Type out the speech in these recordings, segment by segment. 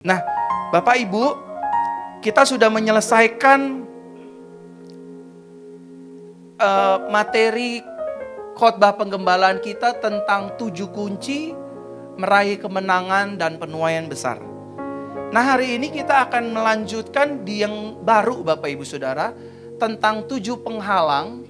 Nah, Bapak Ibu, kita sudah menyelesaikan materi khotbah penggembalaan kita tentang 7 kunci meraih kemenangan dan penuaian besar. Nah, hari ini kita akan melanjutkan di yang baru Bapak Ibu Saudara, tentang 7 penghalang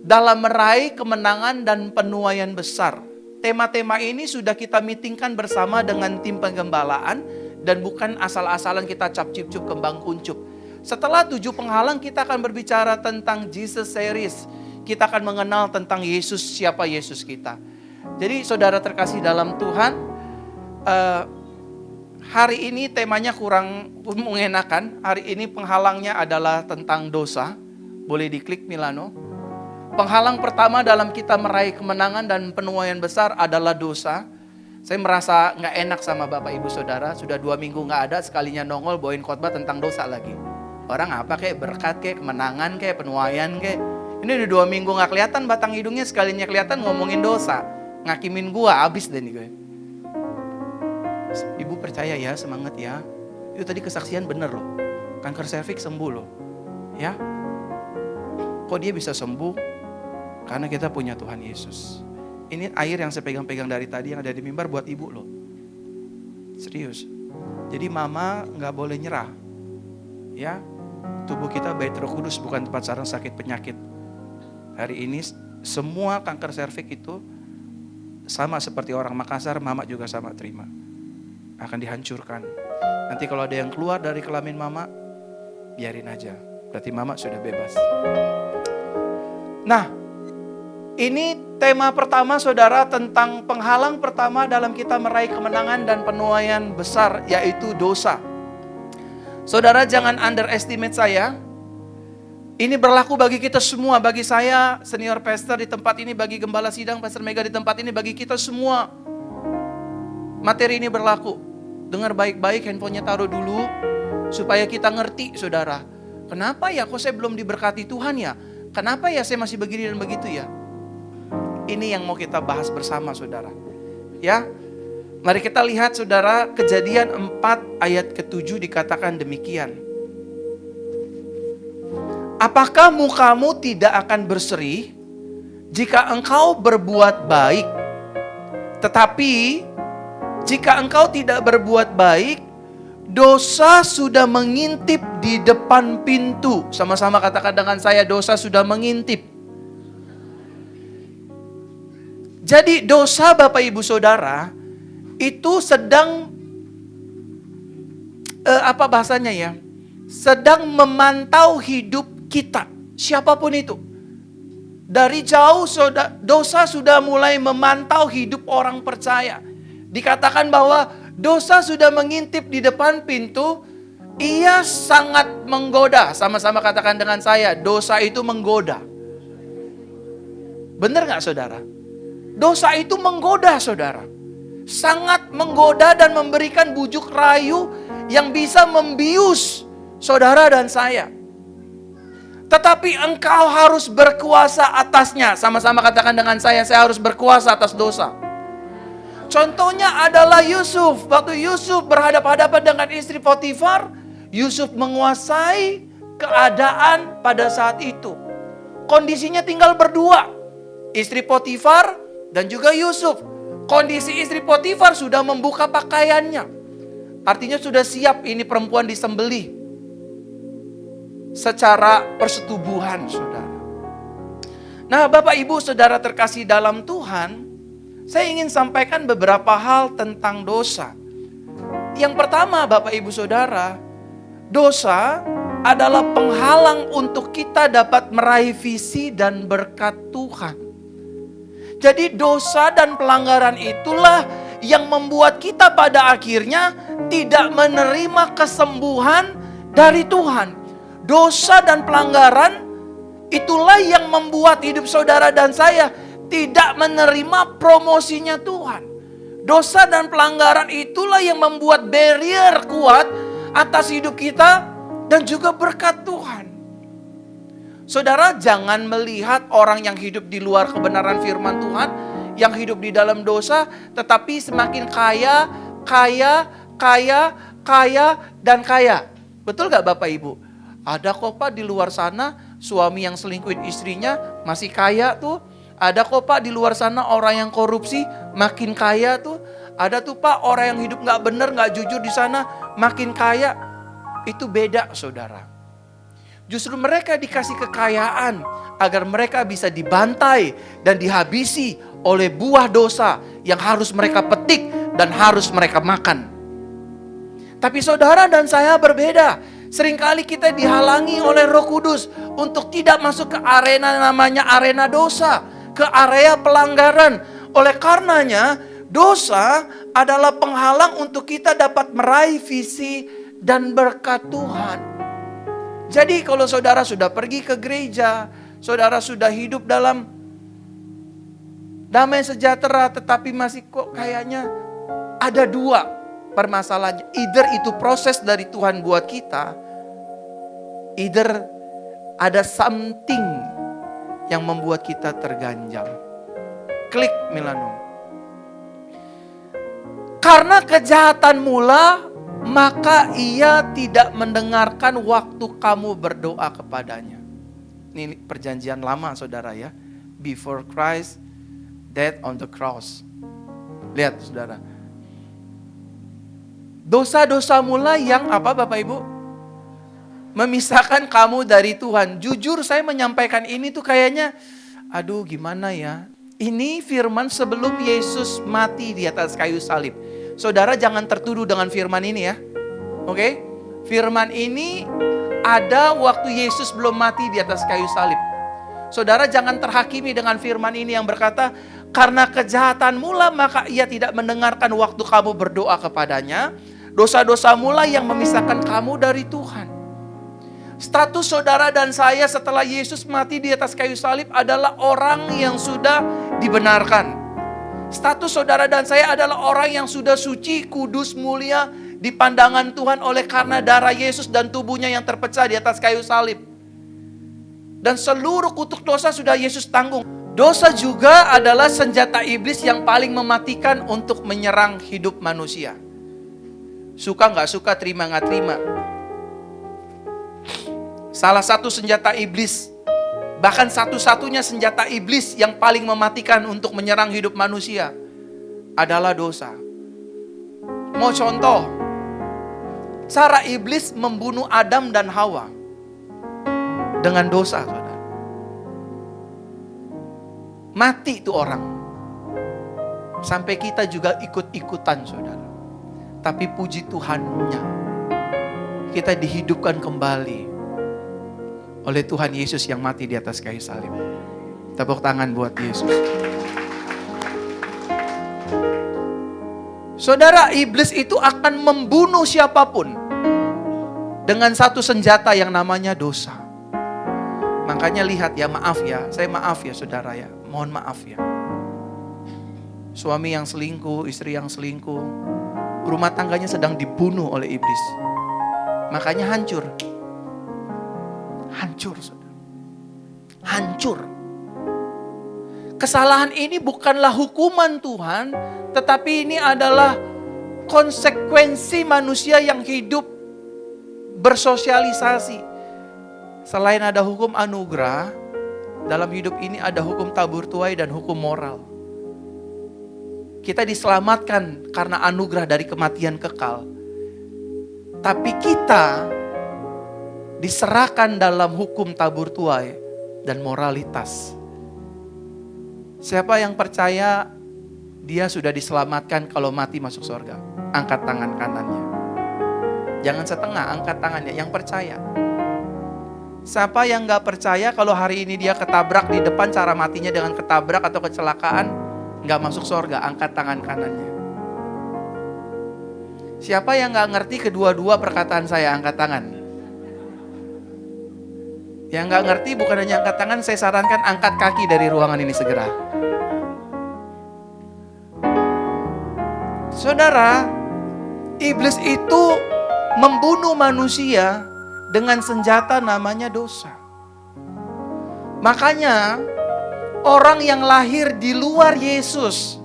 dalam meraih kemenangan dan penuaian besar. Tema-tema ini sudah kita meetingkan bersama dengan tim penggembalaan dan bukan asal-asalan kita cap-cip-cup kembang kuncup. Setelah 7 penghalang kita akan berbicara tentang Jesus Series. Kita akan mengenal tentang Yesus, siapa Yesus kita. Jadi saudara terkasih dalam Tuhan, hari ini temanya kurang mengenakan. Hari ini penghalangnya adalah tentang dosa. Boleh diklik Milano. Penghalang pertama dalam kita meraih kemenangan dan penuaian besar adalah dosa. Saya merasa gak enak sama Bapak Ibu Saudara. Sudah 2 minggu gak ada, sekalinya nongol bawain khotbah tentang dosa lagi. Orang apa kayak berkat kayak kemenangan kayak penuaian kayak. Ini udah 2 minggu gak kelihatan batang hidungnya, sekalinya kelihatan ngomongin dosa. Ngakimin gua, abis deh nih gue. Ibu percaya ya, semangat ya. Itu tadi kesaksian bener loh. Kanker serviks sembuh loh. Ya. Kok dia bisa sembuh? Karena kita punya Tuhan Yesus. Ini air yang saya pegang-pegang dari tadi yang ada di mimbar buat ibu loh. Serius. Jadi mama gak boleh nyerah. Ya, tubuh kita bait Roh Kudus, bukan tempat sarang sakit penyakit. Hari ini semua kanker serviks itu sama seperti orang Makassar, mama juga sama terima. Akan dihancurkan. Nanti kalau ada yang keluar dari kelamin mama, biarin aja. Berarti mama sudah bebas. Nah, ini tema pertama saudara tentang penghalang pertama dalam kita meraih kemenangan dan penuaian besar, yaitu dosa. Saudara jangan underestimate saya. Ini berlaku bagi kita semua, bagi saya senior pastor di tempat ini, bagi gembala sidang Pastor Mega di tempat ini, bagi kita semua. Materi ini berlaku. Dengar baik-baik, handphonenya taruh dulu supaya kita ngerti saudara. Kenapa ya kok saya belum diberkati Tuhan ya? Kenapa ya saya masih begini dan begitu ya? Ini yang mau kita bahas bersama saudara. Ya. Mari kita lihat saudara, Kejadian 4 ayat ke-7 dikatakan demikian. Apakah mukamu tidak akan berseri jika engkau berbuat baik? Tetapi jika engkau tidak berbuat baik, dosa sudah mengintip di depan pintu. Sama-sama katakan dengan saya, dosa sudah mengintip. Jadi dosa Bapak Ibu Saudara itu sedang apa bahasanya ya? Sedang memantau hidup kita, siapapun itu. Dari jauh dosa sudah mulai memantau hidup orang percaya. Dikatakan bahwa dosa sudah mengintip di depan pintu, ia sangat menggoda. Sama-sama katakan dengan saya, dosa itu menggoda. Benar gak saudara? Dosa itu menggoda saudara. Sangat menggoda dan memberikan bujuk rayu yang bisa membius saudara dan saya. Tetapi engkau harus berkuasa atasnya. Sama-sama katakan dengan saya harus berkuasa atas dosa. Contohnya adalah Yusuf. Waktu Yusuf berhadapan-hadapan dengan istri Potifar, Yusuf menguasai keadaan pada saat itu. Kondisinya tinggal berdua. Istri Potifar dan juga Yusuf. Kondisi istri Potifar sudah membuka pakaiannya. Artinya sudah siap ini perempuan disembelih. Secara persetubuhan saudara. Nah Bapak Ibu Saudara terkasih dalam Tuhan, saya ingin sampaikan beberapa hal tentang dosa. Yang pertama Bapak Ibu Saudara, dosa adalah penghalang untuk kita dapat meraih visi dan berkat Tuhan. Jadi dosa dan pelanggaran itulah yang membuat kita pada akhirnya tidak menerima kesembuhan dari Tuhan. Dosa dan pelanggaran itulah yang membuat hidup saudara dan saya tidak menerima promosinya Tuhan. Dosa dan pelanggaran itulah yang membuat barrier kuat atas hidup kita dan juga berkat Tuhan. Saudara jangan melihat orang yang hidup di luar kebenaran firman Tuhan, yang hidup di dalam dosa, tetapi semakin kaya, kaya, kaya, kaya, dan kaya. Betul gak Bapak Ibu? Ada kok Pak di luar sana, suami yang selingkuhin istrinya masih kaya tuh. Ada kok Pak di luar sana orang yang korupsi makin kaya tuh. Ada tuh Pak orang yang hidup gak bener, gak jujur di sana makin kaya. Itu beda saudara. Justru mereka dikasih kekayaan agar mereka bisa dibantai dan dihabisi oleh buah dosa yang harus mereka petik dan harus mereka makan. Tapi saudara dan saya berbeda. Seringkali kita dihalangi oleh Roh Kudus untuk tidak masuk ke arena namanya arena dosa, ke area pelanggaran. Oleh karenanya, dosa adalah penghalang untuk kita dapat meraih visi dan berkat Tuhan. Jadi kalau saudara sudah pergi ke gereja, saudara sudah hidup dalam damai sejahtera, tetapi masih kok kayaknya ada dua permasalahannya. Either itu proses dari Tuhan buat kita, either ada something yang membuat kita terganjal. Klik Milano. Karena kejahatan mula, maka ia tidak mendengarkan waktu kamu berdoa kepadanya. Ini perjanjian lama saudara ya. Before Christ death on the cross. Lihat saudara. Dosa-dosa mula yang apa Bapak Ibu? Memisahkan kamu dari Tuhan. Jujur saya menyampaikan ini tuh kayaknya, aduh gimana ya. Ini firman sebelum Yesus mati di atas kayu salib. Saudara jangan tertuduh dengan firman ini ya. Oke? Firman ini ada waktu Yesus belum mati di atas kayu salib. Saudara jangan terhakimi dengan firman ini yang berkata, karena kejahatan mula maka ia tidak mendengarkan waktu kamu berdoa kepadanya. Dosa-dosa mula yang memisahkan kamu dari Tuhan. Status saudara dan saya setelah Yesus mati di atas kayu salib adalah orang yang sudah dibenarkan. Status saudara dan saya adalah orang yang sudah suci, kudus, mulia di pandangan Tuhan oleh karena darah Yesus dan tubuhnya yang terpecah di atas kayu salib. Dan seluruh kutuk dosa sudah Yesus tanggung. Dosa juga adalah senjata iblis yang paling mematikan untuk menyerang hidup manusia. Suka gak suka, terima gak terima. Salah satu senjata iblis, bahkan satu-satunya senjata iblis yang paling mematikan untuk menyerang hidup manusia adalah dosa. Mau contoh, cara iblis membunuh Adam dan Hawa dengan dosa, saudara. Mati itu orang. Sampai kita juga ikut-ikutan, saudara. Tapi puji Tuhannya, kita dihidupkan kembali oleh Tuhan Yesus yang mati di atas kayu salib. Tepuk tangan buat Yesus. Saudara, iblis itu akan membunuh siapapun dengan satu senjata yang namanya dosa. Makanya lihat ya, maaf ya, saya maaf ya saudara ya, mohon maaf ya. Suami yang selingkuh, istri yang selingkuh, rumah tangganya sedang dibunuh oleh iblis. Makanya hancur. Hancur saudara. Hancur. Kesalahan ini bukanlah hukuman Tuhan, tetapi ini adalah konsekuensi manusia yang hidup bersosialisasi. Selain ada hukum anugerah, dalam hidup ini ada hukum tabur tuai dan hukum moral. Kita diselamatkan karena anugerah dari kematian kekal. Tapi kita diserahkan dalam hukum tabur tuai dan moralitas. Siapa yang percaya dia sudah diselamatkan kalau mati masuk surga? Angkat tangan kanannya. Jangan setengah, angkat tangannya yang percaya. Siapa yang gak percaya kalau hari ini dia ketabrak di depan, cara matinya dengan ketabrak atau kecelakaan, gak masuk surga? Angkat tangan kanannya. Siapa yang gak ngerti kedua-dua perkataan saya? Angkat tangan. Yang gak ngerti bukan hanya angkat tangan, saya sarankan angkat kaki dari ruangan ini segera. Saudara, iblis itu membunuh manusia dengan senjata namanya dosa. Makanya orang yang lahir di luar Yesus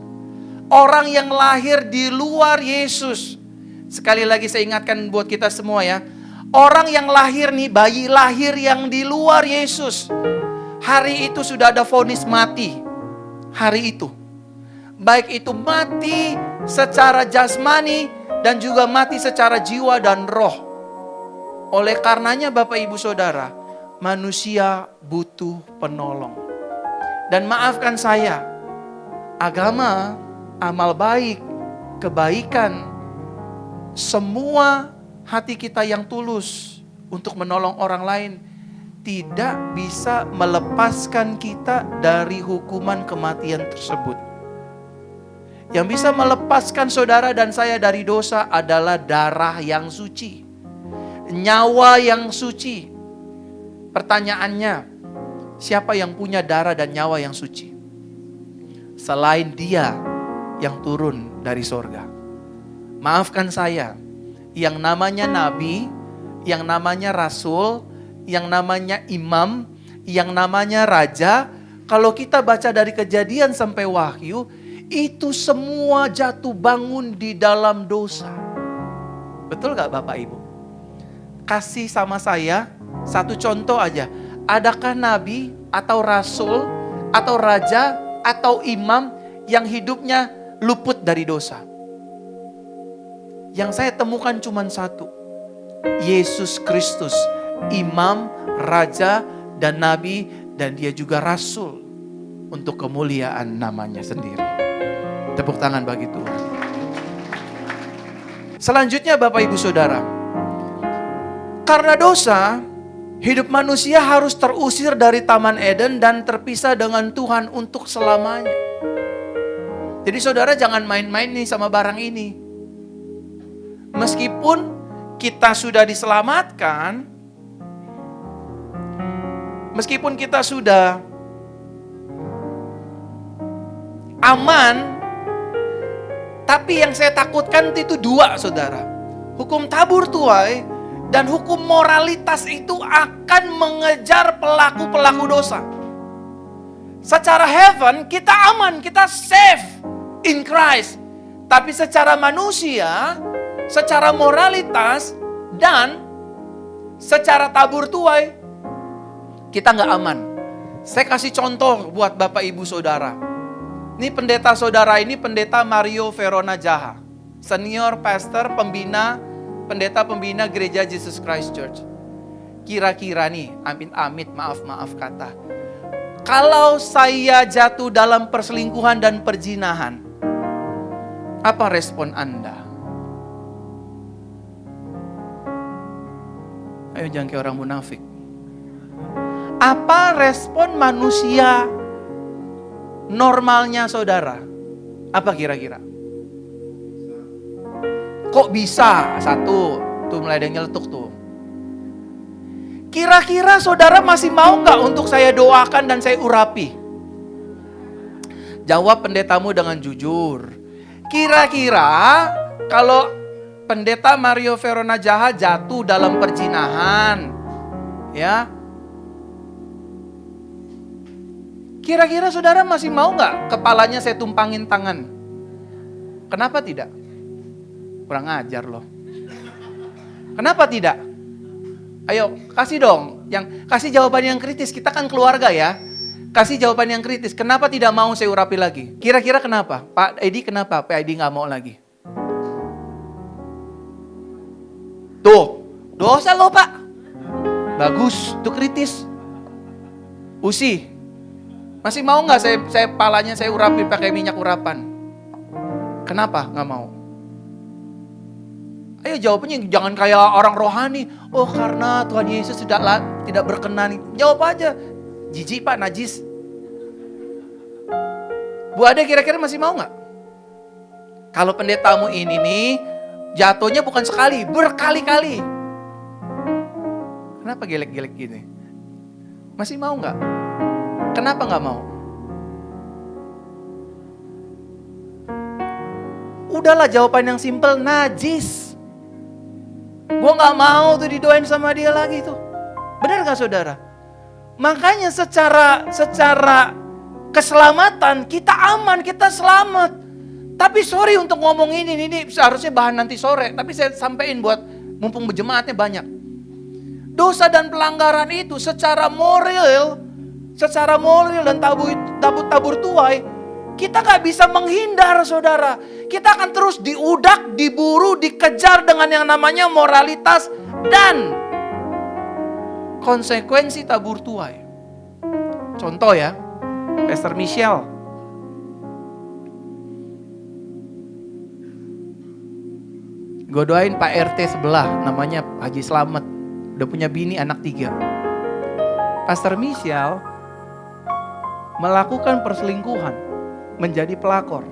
orang yang lahir di luar Yesus. Sekali lagi saya ingatkan buat kita semua ya. Orang yang lahir nih, bayi lahir yang di luar Yesus. Hari itu sudah ada vonis mati. Hari itu. Baik itu mati secara jasmani dan juga mati secara jiwa dan roh. Oleh karenanya Bapak Ibu Saudara, manusia butuh penolong. Dan maafkan saya, agama, amal baik, kebaikan, semua hati kita yang tulus untuk menolong orang lain tidak bisa melepaskan kita dari hukuman kematian tersebut. Yang bisa melepaskan saudara dan saya dari dosa adalah darah yang suci, nyawa yang suci. Pertanyaannya, siapa yang punya darah dan nyawa yang suci? Selain Dia yang turun dari sorga. Maafkan saya, yang namanya nabi, yang namanya rasul, yang namanya imam, yang namanya raja, kalau kita baca dari Kejadian sampai Wahyu, itu semua jatuh bangun di dalam dosa. Betul gak Bapak Ibu? Kasih sama saya satu contoh aja. Adakah nabi atau rasul atau raja atau imam yang hidupnya luput dari dosa? Yang saya temukan cuma satu. Yesus Kristus, imam, raja, dan nabi, dan dia juga rasul untuk kemuliaan namanya sendiri. Tepuk tangan bagi Tuhan. Selanjutnya Bapak Ibu Saudara, karena dosa, hidup manusia harus terusir dari Taman Eden dan terpisah dengan Tuhan untuk selamanya. Jadi saudara jangan main-main nih sama barang ini. Meskipun kita sudah diselamatkan, meskipun kita sudah aman, tapi yang saya takutkan itu dua saudara. Hukum tabur tuai dan hukum moralitas itu akan mengejar pelaku-pelaku dosa. Secara heaven kita aman, kita safe in Christ. Tapi secara manusia, secara moralitas, dan secara tabur tuai, kita nggak aman. Saya kasih contoh buat Bapak Ibu Saudara. Ini pendeta saudara ini pendeta Mario Verona Jaha. Senior pastor pendeta pembina gereja Jesus Christ Church. Kira-kira nih, amit-amit maaf kata. Kalau saya jatuh dalam perselingkuhan dan perzinahan, apa respon Anda? Ayo jangan kayak orang munafik. Apa respon manusia normalnya saudara? Apa kira-kira? Kok bisa? Satu, tuh mulai ada yang nyeletuk tuh. Kira-kira saudara masih mau gak untuk saya doakan dan saya urapi? Jawab pendetamu dengan jujur. Kira-kira kalau pendeta Mario Verona Jaha jatuh dalam perzinahan, ya, kira-kira saudara masih mau gak kepalanya saya tumpangin tangan? Kenapa tidak? Kurang ajar loh. Kenapa tidak? Ayo kasih dong, kasih jawaban yang kritis. Kita kan keluarga ya. Kasih jawaban yang kritis. Kenapa tidak mau saya urapi lagi? Kira-kira kenapa? Pak Edi kenapa? Pak Edi gak mau lagi. Tuh, dosa loh Pak. Bagus, itu kritis. Usi, masih mau gak saya palanya saya urapi pakai minyak urapan? Kenapa gak mau? Ayo jawabannya jangan kayak orang rohani. Oh karena Tuhan Yesus tidak berkenan. Jawab aja. Jijik Pak, najis. Bu Ade kira-kira masih mau gak? Kalau pendetamu ini nih jatuhnya bukan sekali, berkali-kali. Kenapa gelek-gelek gini? Masih mau gak? Kenapa gak mau? Udahlah jawaban yang simpel, najis. Gue gak mau tuh didoain sama dia lagi tuh. Benar gak saudara? Makanya secara keselamatan kita aman, kita selamat. Tapi sorry untuk ngomong ini seharusnya bahan nanti sore. Tapi saya sampaikan buat mumpung berjemaatnya banyak. Dosa dan pelanggaran itu secara moral dan tabur tuai, kita gak bisa menghindar saudara. Kita akan terus diudak, diburu, dikejar dengan yang namanya moralitas dan konsekuensi tabur tuai. Contoh ya, Pastor Michelle. Gue doain Pak RT sebelah, namanya Haji Slamet. Udah punya bini anak 3. Pastor Michelle melakukan perselingkuhan, menjadi pelakor.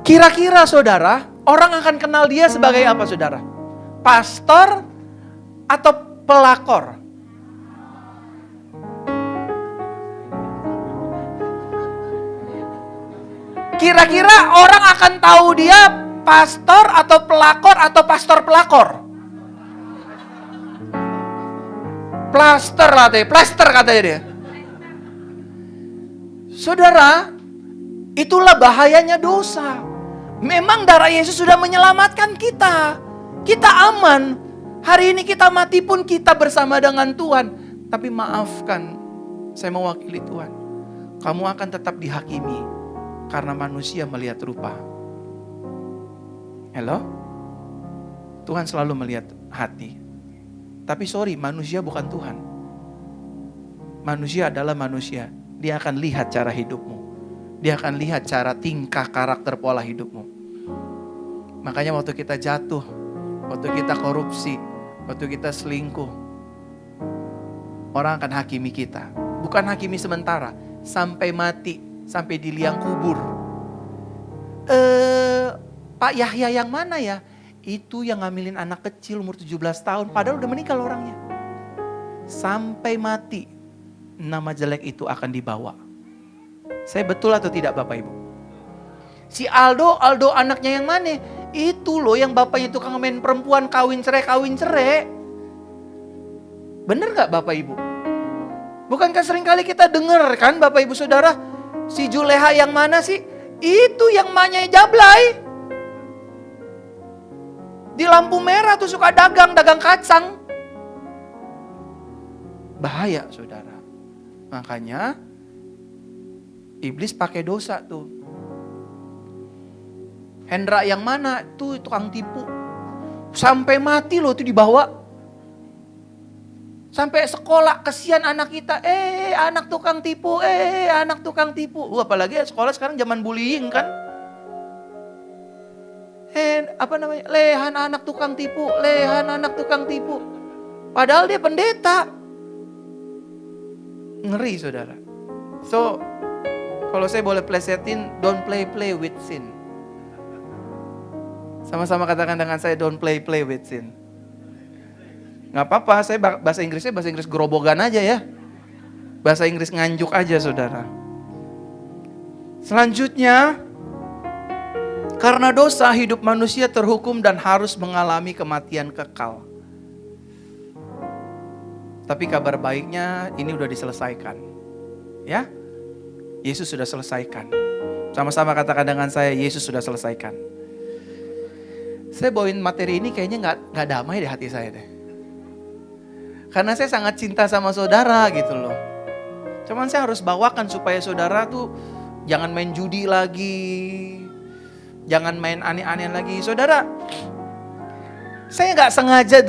Kira-kira saudara, orang akan kenal dia sebagai apa saudara? Pastor atau pelakor? Kira-kira orang akan tahu dia pastor atau pelakor atau pastor pelakor? Plaster katanya dia. Saudara, itulah bahayanya dosa. Memang darah Yesus sudah menyelamatkan kita. Kita aman. Hari ini kita mati pun kita bersama dengan Tuhan. Tapi maafkan, saya mewakili Tuhan. Kamu akan tetap dihakimi. Karena manusia melihat rupa. Halo? Tuhan selalu melihat hati. Tapi sorry, manusia bukan Tuhan. Manusia adalah manusia. Dia akan lihat cara hidupmu. Dia akan lihat cara tingkah, karakter, pola hidupmu. Makanya waktu kita jatuh, waktu kita korupsi, waktu kita selingkuh, orang akan hakimi kita. Bukan hakimi sementara, sampai mati, sampai di liang kubur. Pak Yahya yang mana ya? Itu yang ngambilin anak kecil umur 17 tahun, padahal udah meninggal orangnya. Sampai mati, nama jelek itu akan dibawa. Saya betul atau tidak Bapak Ibu? Si Aldo anaknya yang mana? Itu loh yang bapaknya tukang main perempuan, kawin cerai. Bener gak Bapak Ibu? Bukankah seringkali kita dengar kan Bapak Ibu Saudara? Si Juleha yang mana sih? Itu yang mamanya Jablay. Di lampu merah tuh suka dagang kacang. Bahaya saudara. Makanya iblis pakai dosa tuh. Hendra yang mana? Tuh tukang tipu. Sampai mati loh tuh dibawa. Sampai sekolah kesian anak kita. Anak tukang tipu. Anak tukang tipu. Apalagi sekolah sekarang zaman bullying kan. Lehan anak tukang tipu. Padahal dia pendeta. Ngeri saudara. So, kalau saya boleh plesetin, don't play with sin. Sama-sama katakan dengan saya, don't play with sin. Gak apa-apa, saya bahasa Inggris gerobogan aja ya. Bahasa Inggris nganjuk aja saudara. Selanjutnya, karena dosa hidup manusia terhukum dan harus mengalami kematian kekal. Tapi kabar baiknya ini udah diselesaikan. Ya, Yesus sudah selesaikan. Sama-sama katakan dengan saya, Yesus sudah selesaikan. Saya bawain materi ini kayaknya gak damai di hati saya deh. Karena saya sangat cinta sama saudara gitu loh. Cuman saya harus bawakan supaya saudara tuh jangan main judi lagi. Jangan main aneh-aneh lagi. Saudara, saya gak sengaja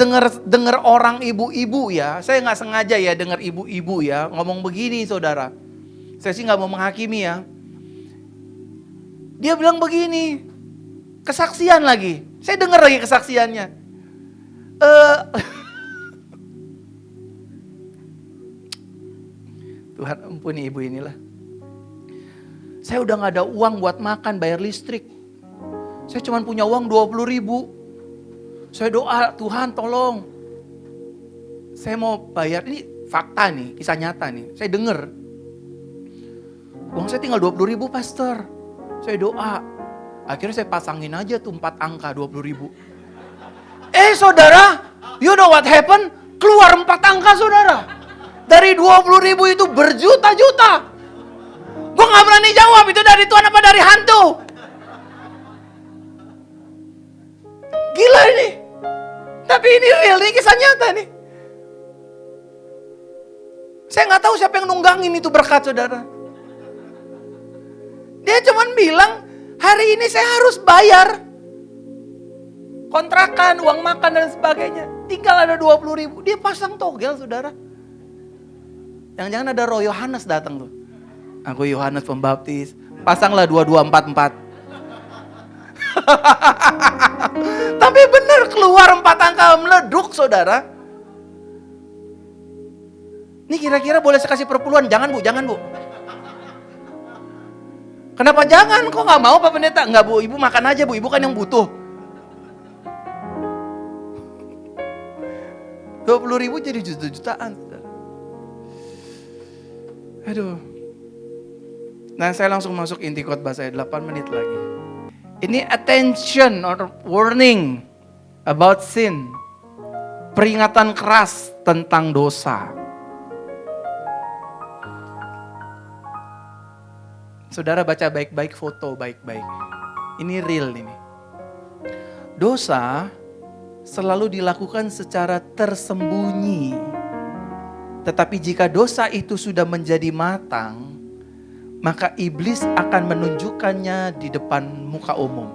denger orang ibu-ibu ya. Saya gak sengaja ya denger ibu-ibu ya ngomong begini saudara. Saya sih gak mau menghakimi ya. Dia bilang begini, kesaksian lagi. Saya denger lagi kesaksiannya. Tuhan ampuni ibu inilah. Saya udah gak ada uang buat makan, bayar listrik. Saya cuma punya uang 20.000. Saya doa, Tuhan tolong. Saya mau bayar, ini fakta nih, kisah nyata nih. Saya dengar. Uang saya tinggal 20.000 pastor. Saya doa. Akhirnya saya pasangin aja tuh 4 angka 20.000. Saudara, you know what happened? Keluar 4 angka saudara. Dari 20.000 itu berjuta-juta. Gue gak berani jawab itu dari Tuhan apa dari hantu. Gila ini. Tapi ini real, ini kisah nyata nih. Saya gak tahu siapa yang nunggangin itu berkat, saudara. Dia cuma bilang, hari ini saya harus bayar kontrakan, uang makan dan sebagainya. Tinggal ada 20.000. Dia pasang togel, saudara. Jangan-jangan ada Roh Yohanes datang tuh. Aku Yohanes Pembaptis. Pasanglah 2244. Tapi benar keluar 4 angka meleduk, saudara. Ini kira-kira boleh saya kasih perpuluhan? Jangan bu, jangan bu. Kenapa jangan? Kok gak mau Pak Pendeta? Enggak bu, ibu makan aja bu, ibu kan yang butuh. 20.000 jadi juta-jutaan. Aduh. Nah saya langsung masuk inti khotbah saya, 8 menit lagi. Ini attention or warning about sin. Peringatan keras tentang dosa. Saudara baca baik-baik, foto baik-baik. Ini real ini. Dosa selalu dilakukan secara tersembunyi. Tetapi jika dosa itu sudah menjadi matang, maka iblis akan menunjukkannya di depan muka umum.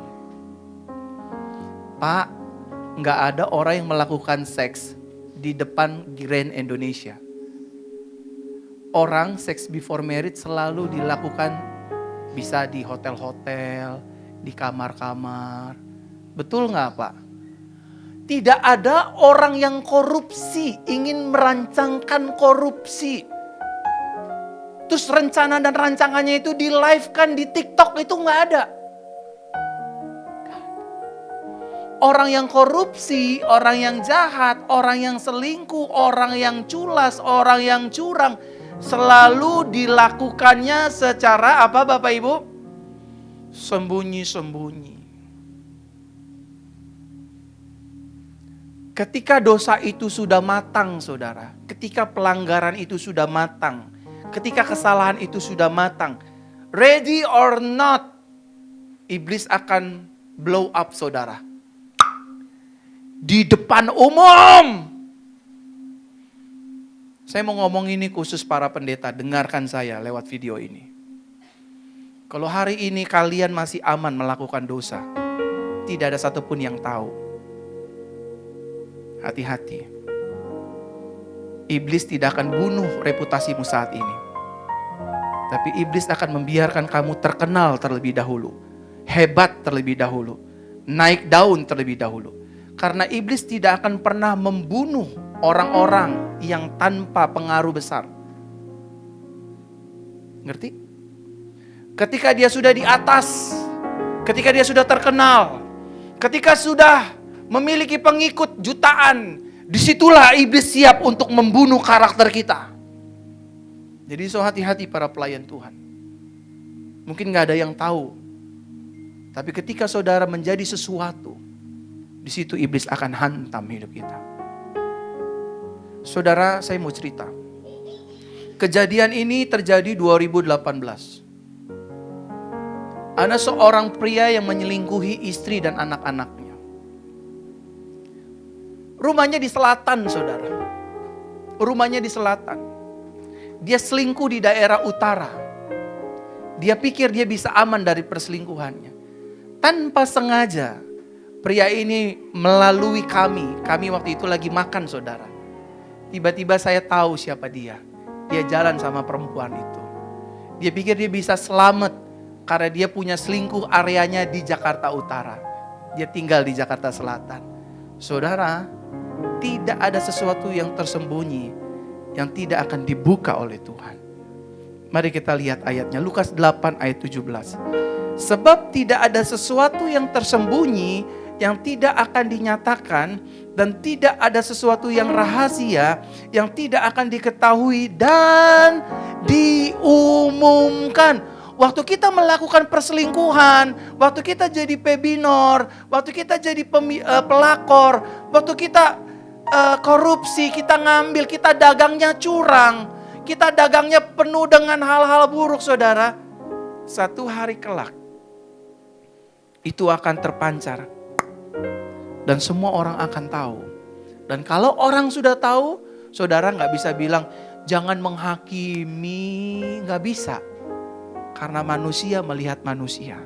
Pak, nggak ada orang yang melakukan seks di depan Grand Indonesia. Orang seks before marriage selalu dilakukan bisa di hotel-hotel, di kamar-kamar. Betul nggak Pak? Tidak ada orang yang korupsi, ingin merancangkan korupsi. Terus rencana dan rancangannya itu di live-kan di TikTok, itu nggak ada. Orang yang korupsi, orang yang jahat, orang yang selingkuh, orang yang culas, orang yang curang, selalu dilakukannya secara apa Bapak Ibu? Sembunyi-sembunyi. Ketika dosa itu sudah matang, saudara. Ketika pelanggaran itu sudah matang. Ketika kesalahan itu sudah matang. Ready or not, iblis akan blow up, saudara. Di depan umum. Saya mau ngomong ini khusus para pendeta. Dengarkan saya lewat video ini. Kalau hari ini kalian masih aman melakukan dosa, tidak ada satupun yang tahu. Hati-hati. Iblis tidak akan bunuh reputasimu saat ini. Tapi iblis akan membiarkan kamu terkenal terlebih dahulu. Hebat terlebih dahulu. Naik daun terlebih dahulu. Karena iblis tidak akan pernah membunuh orang-orang yang tanpa pengaruh besar. Ngerti? Ketika dia sudah di atas, ketika dia sudah terkenal, ketika sudah memiliki pengikut jutaan, disitulah iblis siap untuk membunuh karakter kita. Jadi so hati-hati para pelayan Tuhan. Mungkin gak ada yang tahu. Tapi ketika saudara menjadi sesuatu, di situ iblis akan hantam hidup kita. Saudara, saya mau cerita. Kejadian ini terjadi 2018. Ada seorang pria yang menyelingkuhi istri dan anak-anaknya. Rumahnya di selatan, saudara. Rumahnya di selatan. Dia selingkuh di daerah utara. Dia pikir dia bisa aman dari perselingkuhannya. Tanpa sengaja, pria ini melalui kami. Kami waktu itu lagi makan, saudara. Tiba-tiba saya tahu siapa dia. Dia jalan sama perempuan itu. Dia pikir dia bisa selamat karena dia punya selingkuh areanya di Jakarta Utara. Dia tinggal di Jakarta Selatan. Saudara, tidak ada sesuatu yang tersembunyi yang tidak akan dibuka oleh Tuhan. Mari kita lihat ayatnya. Lukas 8 ayat 17. Sebab tidak ada sesuatu yang tersembunyi yang tidak akan dinyatakan, dan tidak ada sesuatu yang rahasia yang tidak akan diketahui dan diumumkan. Waktu kita melakukan perselingkuhan, waktu kita jadi pebinor, waktu kita jadi pelakor, waktu kita korupsi, kita ngambil, kita dagangnya curang, kita dagangnya penuh dengan hal-hal buruk, saudara. Satu hari kelak, itu akan terpancar. Dan semua orang akan tahu. Dan kalau orang sudah tahu, saudara gak bisa bilang, jangan menghakimi, gak bisa. Karena manusia melihat manusia.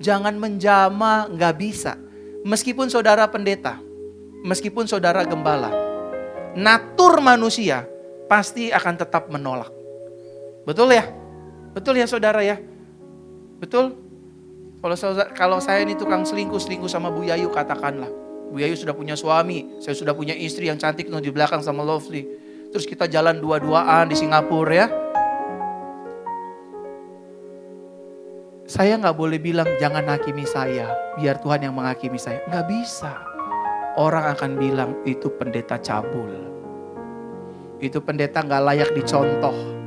Jangan menjamah, gak bisa. Meskipun saudara pendeta, meskipun saudara gembala, natur manusia pasti akan tetap menolak. Betul ya? Betul ya saudara ya? Betul? Kalau saya ini tukang selingkuh sama Bu Yayu katakanlah. Bu Yayu sudah punya suami, saya sudah punya istri yang cantik di belakang sama Lovely. Terus kita jalan dua-duaan di Singapura ya. Saya gak boleh bilang jangan hakimi saya, biar Tuhan yang menghakimi saya. Gak bisa. Orang akan bilang itu pendeta cabul. Itu pendeta gak layak dicontoh.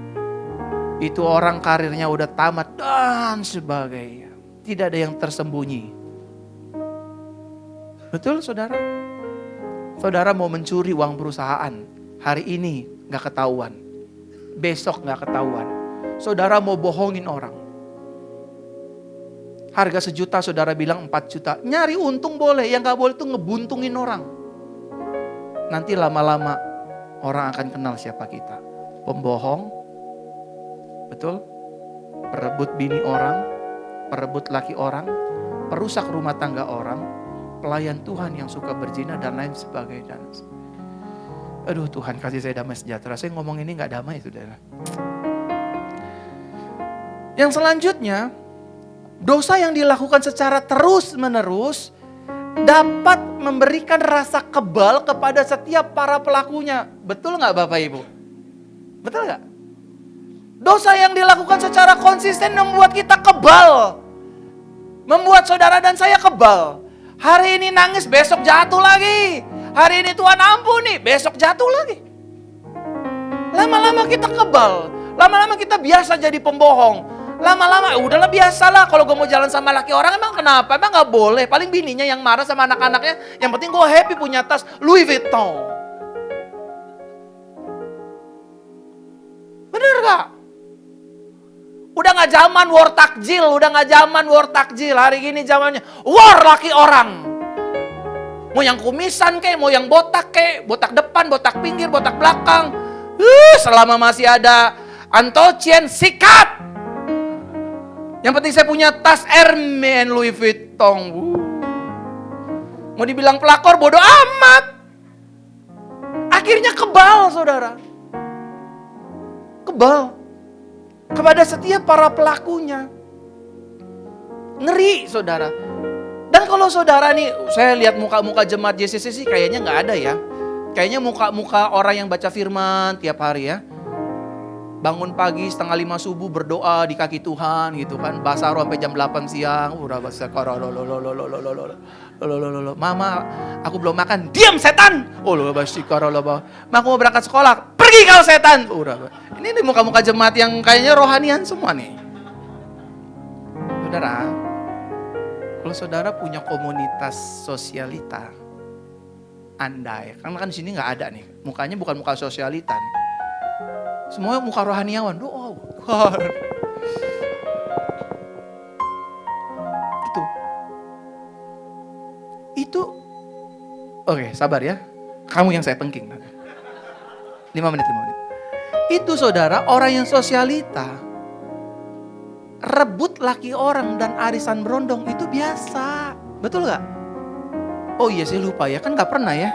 Itu orang karirnya udah tamat dan sebagainya. Tidak ada yang tersembunyi. Betul saudara? Saudara mau mencuri uang perusahaan. Hari ini gak ketahuan. Besok gak ketahuan. Saudara mau bohongin orang. Harga 1 juta saudara bilang 4 juta. Nyari untung boleh. Yang gak boleh tuh ngebuntungin orang. Nanti lama-lama orang akan kenal siapa kita. Pembohong. Betul? Perebut bini orang. Perebut laki orang, perusak rumah tangga orang, pelayan Tuhan yang suka berzina dan lain sebagainya. Aduh Tuhan kasih saya damai sejahtera. Saya ngomong ini gak damai saudara. Yang selanjutnya, dosa yang dilakukan secara terus menerus dapat memberikan rasa kebal kepada setiap para pelakunya. Betul gak Bapak Ibu? Betul gak? Dosa yang dilakukan secara konsisten membuat kita kebal. Membuat saudara dan saya kebal. Hari ini nangis, besok jatuh lagi. Hari ini Tuhan ampuni, besok jatuh lagi. Lama-lama kita kebal. Lama-lama kita biasa jadi pembohong. Lama-lama udahlah biasalah kalau gue mau jalan sama laki orang emang kenapa? Emang gak boleh. Paling bininya yang marah sama anak-anaknya. Yang penting gue happy punya tas Louis Vuitton. Bener gak? Udah gak zaman war takjil, Hari gini zamannya war laki orang. Mau yang kumisan kek, mau yang botak kek, botak depan, botak pinggir, botak belakang. Selama masih ada antocien, sikat. Yang penting saya punya tas Hermes Louis Vuitton. Mau dibilang pelakor bodoh amat. Akhirnya kebal saudara. Kebal. Kepada setiap para pelakunya. Ngeri saudara. Dan kalau saudara nih, saya lihat muka-muka jemaat JCC sih kayaknya gak ada ya. Kayaknya muka-muka orang yang baca firman tiap hari ya. Bangun pagi 4:30 subuh berdoa di kaki Tuhan gitu kan. Basaro sampai jam 8 siang. Udah bahasa Mama, aku belum makan. Diam setan. Aku mau berangkat sekolah. Pergi kau setan. Ini nih muka-muka jemaat yang kayaknya rohanian semua nih. Saudara, kalau saudara punya komunitas sosialita, andai, karena kan di sini nggak ada nih, mukanya bukan muka sosialita nih. Semuanya muka rohaniawan. Itu. Oke, sabar ya. Kamu yang saya tengking. 5 menit. Itu saudara, orang yang sosialita rebut laki orang dan arisan berondong itu biasa. Betul gak? Oh iya saya lupa ya, kan gak pernah ya.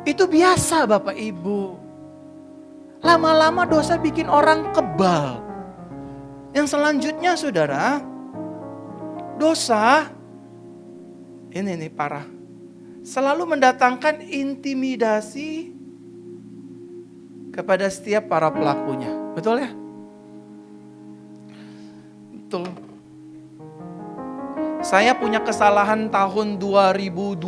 Itu biasa Bapak Ibu. Lama-lama dosa bikin orang kebal. Yang selanjutnya saudara, dosa ini nih parah. Selalu mendatangkan intimidasi kepada setiap para pelakunya. Betul ya? Betul. Saya punya kesalahan tahun 2012.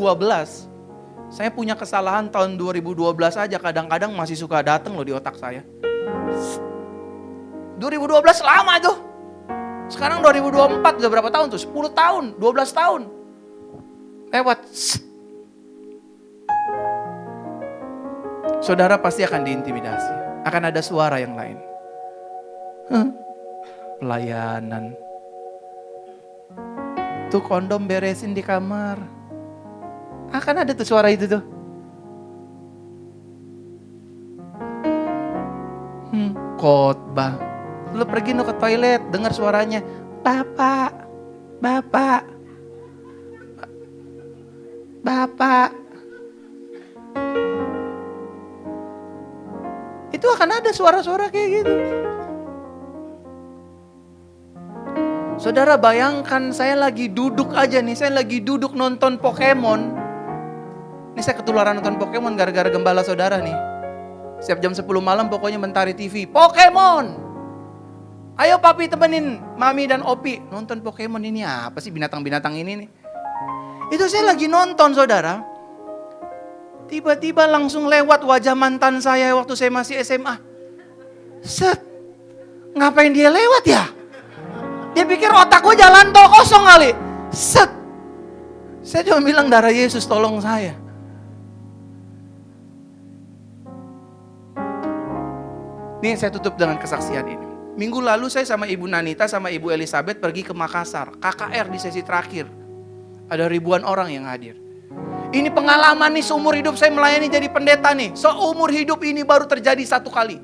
Saya punya kesalahan tahun 2012 aja kadang-kadang masih suka datang loh di otak saya. 2012 lama tuh. Sekarang 2024 udah berapa tahun tuh? 10 tahun, 12 tahun. Lewat. Saudara pasti akan diintimidasi. Akan ada suara yang lain. pelayanan. Tuh kondom beresin di kamar. Kan ada tuh suara itu tuh. Khotbah. Lu pergi ke toilet, dengar suaranya. Bapak. Itu akan ada suara-suara kayak gitu. Saudara bayangkan saya lagi duduk aja nih, saya lagi duduk nonton Pokemon. Ini saya ketularan nonton Pokemon gara-gara gembala saudara nih. Setiap jam 10 malam pokoknya mentari TV. Pokemon! Ayo papi temenin mami dan opi. Nonton Pokemon ini apa sih binatang-binatang ini nih. Itu saya lagi nonton saudara. Tiba-tiba langsung lewat wajah mantan saya waktu saya masih SMA. Set! Ngapain dia lewat ya? Dia pikir otak gue jalan tol kosong kali. Set! Saya cuma bilang darah Yesus tolong saya. Nih saya tutup dengan kesaksian ini. Minggu lalu saya sama Ibu Nanita sama Ibu Elizabeth pergi ke Makassar. KKR di sesi terakhir. Ada ribuan orang yang hadir. Ini pengalaman nih seumur hidup saya melayani jadi pendeta nih. Seumur hidup ini baru terjadi satu kali.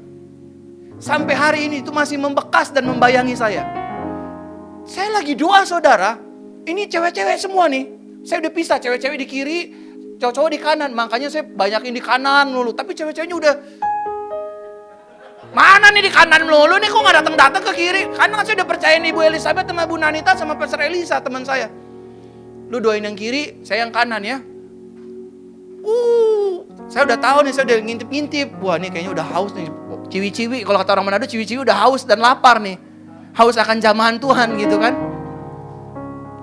Sampai hari ini itu masih membekas dan membayangi saya. Saya lagi doa saudara. Ini cewek-cewek semua nih. Saya udah pisah cewek-cewek di kiri, cowok-cowok di kanan. Makanya saya banyakin di kanan dulu. Tapi cewek-ceweknya udah mana nih di kanan melulu nih, kok gak datang-datang ke kiri? Karena saya udah percayain Ibu Elizabeth sama Bu Nanita sama Pastor Elisa teman saya. Lu doain yang kiri, saya yang kanan ya. Saya udah tahu nih, saya udah ngintip-ngintip. Wah ini kayaknya udah haus nih. Ciwi-ciwi, kalau kata orang Manado ciwi-ciwi udah haus dan lapar nih. Haus akan jamahan Tuhan gitu kan.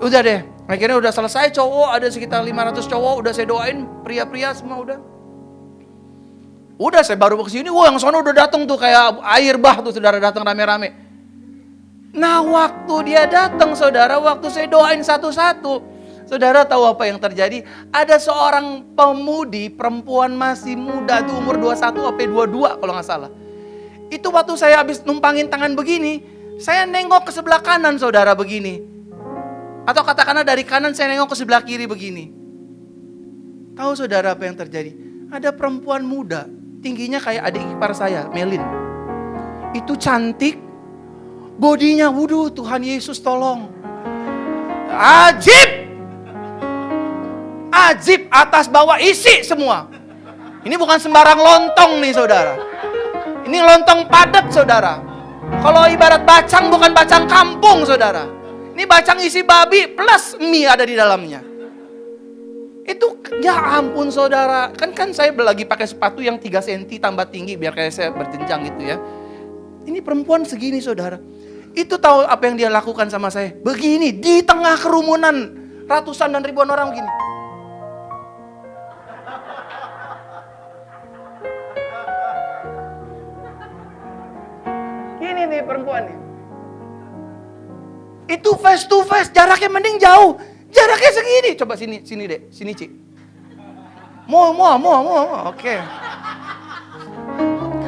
Udah deh, akhirnya udah selesai cowok, ada sekitar 500 cowok. Udah saya doain, pria-pria semua udah. Udah saya baru ke sini, wah yang sono udah datang tuh kayak air bah tuh saudara datang rame-rame. Nah waktu dia datang saudara, waktu saya doain satu-satu, saudara tahu apa yang terjadi? Ada seorang pemudi, perempuan masih muda tuh umur 21 sampai 22 kalau nggak salah. Itu waktu saya habis numpangin tangan begini, saya nengok ke sebelah kanan saudara begini. Atau katakanlah dari kanan saya nengok ke sebelah kiri begini. Tahu saudara apa yang terjadi? Ada perempuan muda. Tingginya kayak adik ipar saya, Melin. Itu cantik. Bodinya, wuduh Tuhan Yesus tolong. Ajib. Ajib, atas bawah isi semua. Ini bukan sembarang lontong nih saudara. Ini lontong padat saudara. Kalau ibarat bacang bukan bacang kampung saudara. Ini bacang isi babi plus mie ada di dalamnya. Itu ya ampun saudara, kan saya lagi pakai sepatu yang 3 cm tambah tinggi biar kayak saya berjenjang gitu ya. Ini perempuan segini saudara. Itu tahu apa yang dia lakukan sama saya? Begini di tengah kerumunan ratusan dan ribuan orang begini. Ini nih perempuan nih. Itu face to face, jaraknya mending jauh. Jaraknya segini. Coba sini deh. Sini, Ci. Mau. Oke.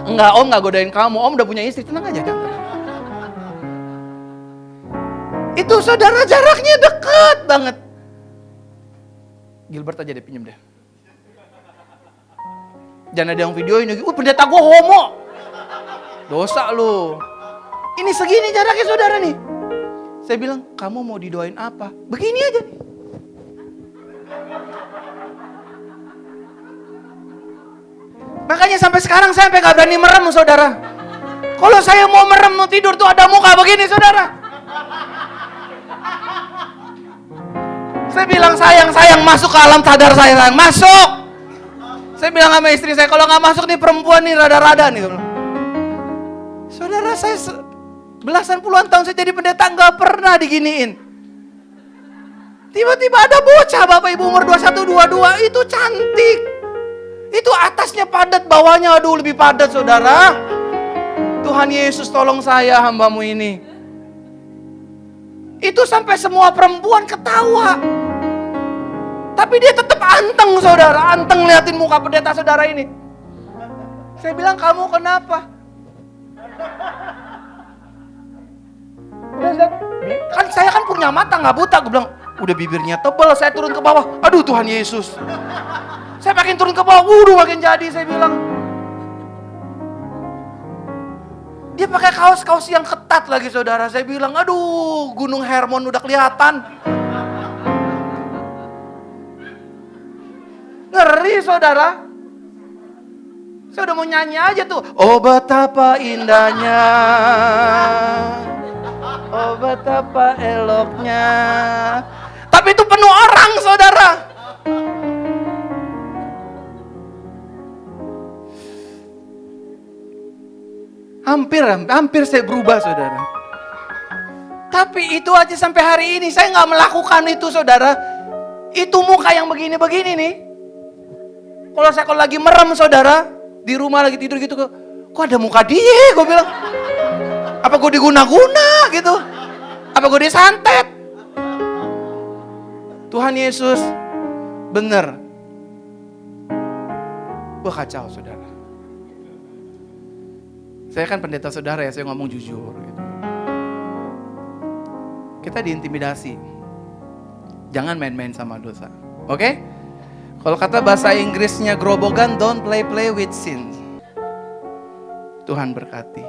Enggak, Om enggak godain kamu. Om udah punya istri, tenang aja. Itu saudara jaraknya dekat banget. Gilbert aja deh, pinjem deh. Jangan ada yang videoin lagi. Pendeta gua homo. Dosa lu. Ini segini jaraknya saudara nih. Saya bilang, kamu mau didoain apa? Begini aja. Makanya sampai sekarang saya gak berani merem saudara. Kalau saya mau merem mau tidur tuh ada muka begini saudara. Saya bilang sayang masuk ke alam sadar saya sayang. Masuk. Saya bilang sama istri saya, kalau gak masuk nih perempuan nih rada-rada nih. Saudara saya belasan puluhan tahun saya jadi pendeta gak pernah diginiin. Tiba-tiba ada bocah Bapak Ibu umur 21, 22 itu cantik. Itu atasnya padat, bawahnya aduh lebih padat saudara. Tuhan Yesus tolong saya hambamu ini. Itu sampai semua perempuan ketawa. Tapi dia tetap anteng saudara, anteng liatin muka pendeta saudara ini. Saya bilang kamu kenapa? Kan saya kan punya mata, nggak buta. Gue bilang, udah bibirnya tebal, saya turun ke bawah. Aduh Tuhan Yesus. Saya makin turun ke bawah, makin jadi, saya bilang. Dia pakai kaos-kaos yang ketat lagi saudara. Saya bilang, aduh Gunung Hermon udah kelihatan. Ngeri saudara. Saya udah mau nyanyi aja tuh. Oh betapa indahnya. Oh betapa eloknya. Tapi itu penuh orang saudara. Hampir saya berubah saudara. Tapi itu aja sampai hari ini saya gak melakukan itu saudara. Itu muka yang begini-begini nih. Kalau lagi merem saudara, di rumah lagi tidur gitu, kok ada muka dia, gue bilang. Apa gue diguna-guna gitu? Apa gue disantet? Tuhan Yesus, bener. Gue kacau saudara. Saya kan pendeta saudara ya, saya ngomong jujur gitu. Kita diintimidasi. Jangan main-main sama dosa. Oke? Kalau kata bahasa Inggrisnya Grobogan, don't play with sin. Tuhan berkati.